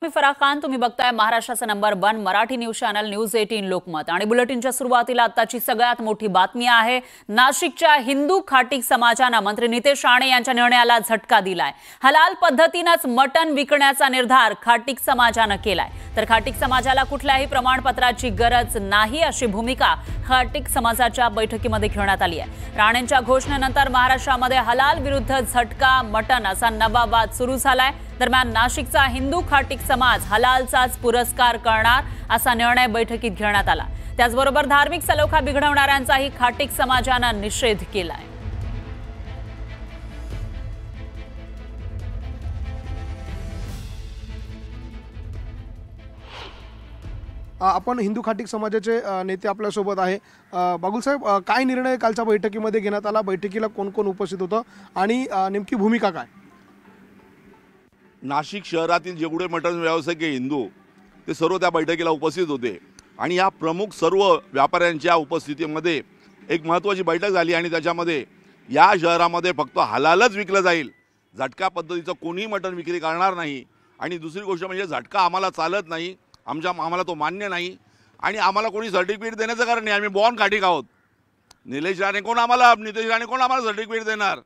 मी फराह खान, तुम्ही बघताय महाराष्ट्राचा number 1 Marathi news channel news 18 Lokmat. आणि बुलेटिनच्या सुरुवातीला आताची सगळ्यात मोठी बातमी आहे। नाशिकच्या हिंदू खाटीक समाजाने मंत्री नितेश राणे यांच्या निर्णयाला झटका दिलाय। हलाल पद्धतीनेच मटण विकण्याचा निर्धार खाटीक समाजाने केलाय। तर खाटीक समाजाला कुठल्याही प्रमाणपत्राची गरज नाही अशी भूमिका खाटीक समाजाच्या बैठकीमध्ये घेण्यात आली आहे। राणेंच्या घोषणेनंतर महाराष्ट्रामध्ये हलाल विरुद्ध झटका मटण असा नवा वाद सुरू झालाय। दरम्यान नाशिकचा हिंदू खाटीक समाज हलालचाच पुरस्कार करणार असा निर्णय बैठकीत घेण्यात आला। त्याचबरोबर धार्मिक सलोखा बिघडवणाऱ्यांचाही खाटीक समाजाने निषेध केलाय। आपण हिंदू खाटीक समाजाचे नेते आपल्या सोबत आहे। बागुल साहेब, काय निर्णय कालच्या बैठकीमध्ये घेण्यात आला? बैठकीला कोण कोण उपस्थित होतं आणि नेमकी भूमिका काय? नाशिक शहरातील जेवढे मटण व्यावसायिक हिंदू ते सर्व त्या बैठकीला उपस्थित होते आणि या प्रमुख सर्व व्यापाऱ्यांच्या उपस्थितीमध्ये एक महत्त्वाची बैठक झाली आणि त्याच्यामध्ये या शहरामध्ये फक्त हलालच विकलं जाईल, झटका पद्धतीचं कोणीही मटण विक्री करणार नाही। आणि दुसरी गोष्ट म्हणजे झटका आम्हाला चालत नाही, आम्हाला तो मान्य नाही आणि आम्हाला कोणी सर्टिफिकेट देण्याचं कारण नाही। आम्ही बॉर्न खाटीक आहोत। नितेश राणे कोण आम्हाला सर्टिफिकेट देणार?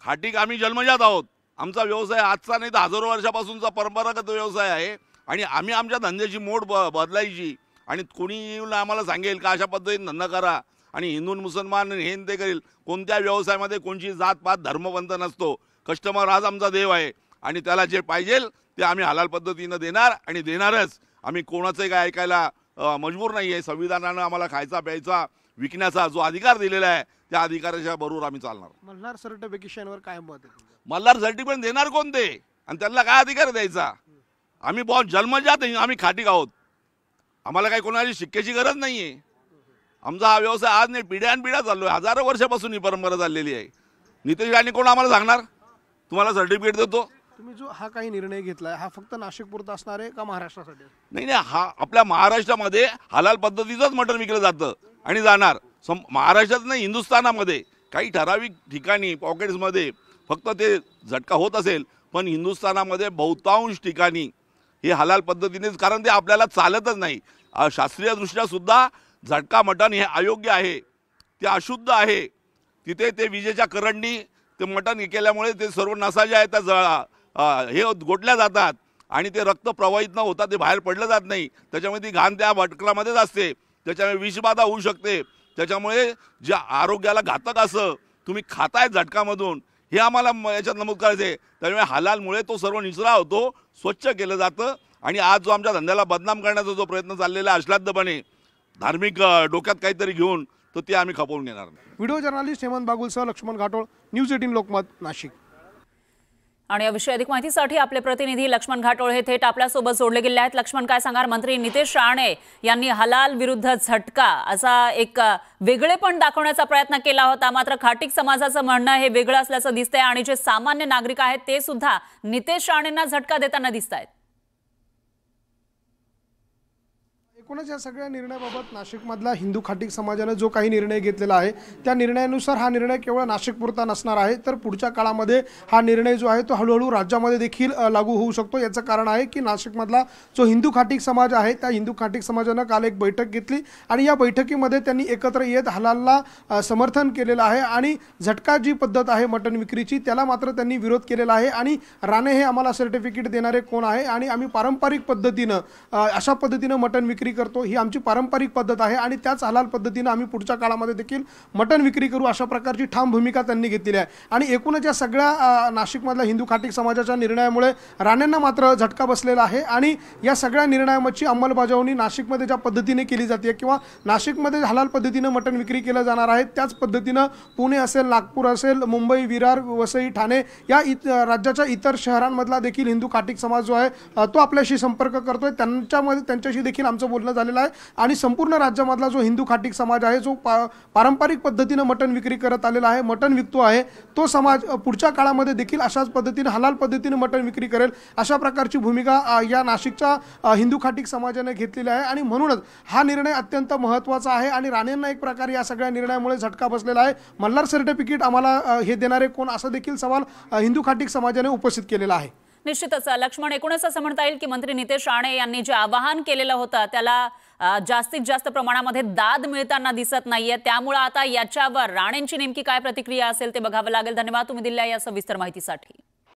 खाटीक आम्ही जन्मजात आहोत। आमचा व्यवसाय आजचा नाही तर हजारो वर्षापासूनचा परंपरागत व्यवसाय आहे आणि आम्ही आमच्या धंद्याची मोड बदलायची आणि कोणी येऊन आम्हाला सांगेल का अशा पद्धतीने धंदा करा आणि हिंदू मुसलमान हे ते करेल। कोणत्या व्यवसायामध्ये कोणची जातपात धर्मपंथ नसतो। कस्टमर हाच आमचा देव आहे आणि त्याला जे पाहिजे ते आम्ही हलाल पद्धतीनं देणार आणि देणारच। आम्ही कोणाचंही काय ऐकायला मजबूर नाही आहे। संविधानानं आम्हाला खायचा प्यायचा विकण्याचा जो अधिकार दिलेला आहे त्या अधिकाराच्या बरोबर आम्ही चालणार। मल्हार सर्टिफिकेशनवर काय मत आहे? मल्हार सर्टिफिकेट देणार कोणते आणि त्यांना काय अधिकार द्यायचा? आम्ही बहुत जन्मजात आम्ही खाटीक आहोत। आम्हाला काही कोणाची शिक्क्याची गरज नाही आहे। आमचा हा व्यवसाय आज नाही पिढ्यानपिढ्या चाललो आहे। हजारो वर्षापासून ही परंपरा चाललेली आहे। नितेश राणे कोण आम्हाला सांगणार तुम्हाला सर्टिफिकेट देतो? तुम्ही जो हा काही निर्णय घेतलाय हा फक्त नाशिकपुरता असणार आहे का महाराष्ट्रासाठी? नाही, हा आपल्या महाराष्ट्रामध्ये हलाल पद्धतीचंच मटण विकलं जातं आणि जाणार। महाराष्ट्रात नाही, हिंदुस्थानामध्ये काही ठराविक ठिकाणी पॉकेट्समध्ये फक्त ते झटका होत असेल, पण हिंदुस्थानामध्ये बहुतांश ठिकाणी हे हलाल पद्धतीनेच, कारण ते आपल्याला चालतच नाही। शास्त्रीयदृष्ट्या सुद्धा झटका मटण हे अयोग्य आहे, ते अशुद्ध आहे। तिथे ते विजेच्या करंटनी ते मटण केल्यामुळे ते सर्व नसा ज्या आहेत त्या हे गोठल्या जातात आणि ते रक्त प्रवाहित न होता ते बाहेर पडलं जात नाही। त्याच्यामध्ये ती घाण त्या मटणामध्येच असते, त्याच्यामुळे विषबाधा होऊ शकते। त्याच्यामुळे जे आरोग्याला घातक असं तुम्ही खाताय झटकामधून हे आम्हाला याच्यात नमूद करायचं आहे। त्यामुळे हलालमुळे तो सर्व निचरा होतो, स्वच्छ केलं जातं आणि आज जो आमच्या धंद्याला बदनाम करण्याचा जो प्रयत्न चाललेला अश्लाद्धपणे धार्मिक डोक्यात काहीतरी घेऊन तो ते आम्ही खपवून घेणार नाही। व्हिडिओ जर्नलिस्ट हेमंत बागुलसह लक्ष्मण घाटोळ, न्यूज 18 लोकमत, नाशिक। आणि याविषयी अधिक माहितीसाठी आपले प्रतिनिधी लक्ष्मण घाटोळ हे थेट आपल्यासोबत जोडले गेले आहेत। लक्ष्मण, काय सांगणार? मंत्री नितेश राणे यांनी हलाल विरुद्ध झटका असा एक वेगळेपण दाखवण्याचा प्रयत्न केला होता, मात्र खाटीक समाजाचं म्हणणं हे वेगळं असल्याचं दिसतंय आणि जे सामान्य नागरिक आहेत ते सुद्धा नितेश राणेंना झटका देताना दिसतायत। एकूणच या सगळ्या निर्णयाबाबत नाशिकमधला हिंदू खाटीक समाजाने जो काही निर्णय घेतलेला आहे त्या निर्णयानुसार हा निर्णय केवळ नाशिकपुरता नसणार आहे, तर पुढच्या काळामध्ये हा निर्णय जो आहे तो हळूहळू राज्यामध्ये देखील लागू होऊ शकतो। याचं कारण आहे की नाशिकमधला जो हिंदू खाटीक समाज आहे त्या हिंदू खाटीक समाजानं काल एक बैठक घेतली आणि या बैठकीमध्ये त्यांनी एकत्र येत हलालला समर्थन केलेलं आहे आणि झटका जी पद्धत आहे मटण विक्रीची त्याला मात्र त्यांनी विरोध केलेला आहे। आणि राणे हे आम्हाला सर्टिफिकेट देणारे कोण आहे आणि आम्ही पारंपरिक पद्धतीनं अशा पद्धतीनं मटण विक्री करतो, ही आमची पारंपरिक पद्धत आहे आणि त्याच हलाल पद्धतीने आम्ही पुढच्या काळामध्ये देखील मटण विक्री करू, अशा प्रकारची ठाम भूमिका त्यांनी घेतलेली आहे। आणि एकूणच या सगळ्या नाशिकमधल्या हिंदू खाटीक समाजाच्या निर्णयामुळे राणेंना मात्र झटका बसलेला आहे आणि या सगळ्या निर्णयाची अंमलबजावणी नाशिकमध्ये ज्या पद्धतीने केली जाते किंवा नाशिकमध्ये हलाल पद्धतीने मटण विक्री केलं जाणार आहे त्याच पद्धतीनं पुणे असेल, नागपूर असेल, मुंबई, विरार, वसई, ठाणे या राज्याच्या इतर शहरांमधला देखील हिंदू खाटीक समाज जो आहे तो आपल्याशी संपर्क करतोय। त्यांच्याशी देखील आमचं बोलणं झालेला आहे आणि संपूर्ण राज्यामधला जो हिंदू खाटीक समाज आहे जो पारंपरिक पद्धतीने मटण विक्री करत आलेला आहे, मटण विकतो आहे, तो समाज पुढच्या काळामध्ये देखील अशाच पद्धतीने हलाल पद्धतीने मटण विक्री करेल अशा प्रकारची भूमिका या नाशिकच्या हिंदू खाटीक समाजाने घेतलेली आहे। आणि म्हणूनच हा निर्णय अत्यंत महत्त्वाचा आहे आणि राणेंना एक प्रकारे या सगळ्या निर्णयामुळे झटका बसलेला आहे। मल्हार सर्टिफिकेट आम्हाला हे देणारे कोण असा देखील सवाल हिंदू खाटीक समाजाने उपस्थित केलेला आहे। निश्चितच लक्ष्मण, एकूणच असं म्हणता येईल की मंत्री नितेश राणे यांनी जे आवाहन केलेलं होतं त्याला जास्तीत जास्त प्रमाणामध्ये दाद मिळताना दिसत नाहीये, त्यामुळे आता याच्यावर राणेंची नेमकी काय प्रतिक्रिया असेल ते बघावं लागेल. धन्यवाद तुम्ही दिलेल्या या सविस्तर माहितीसाठी.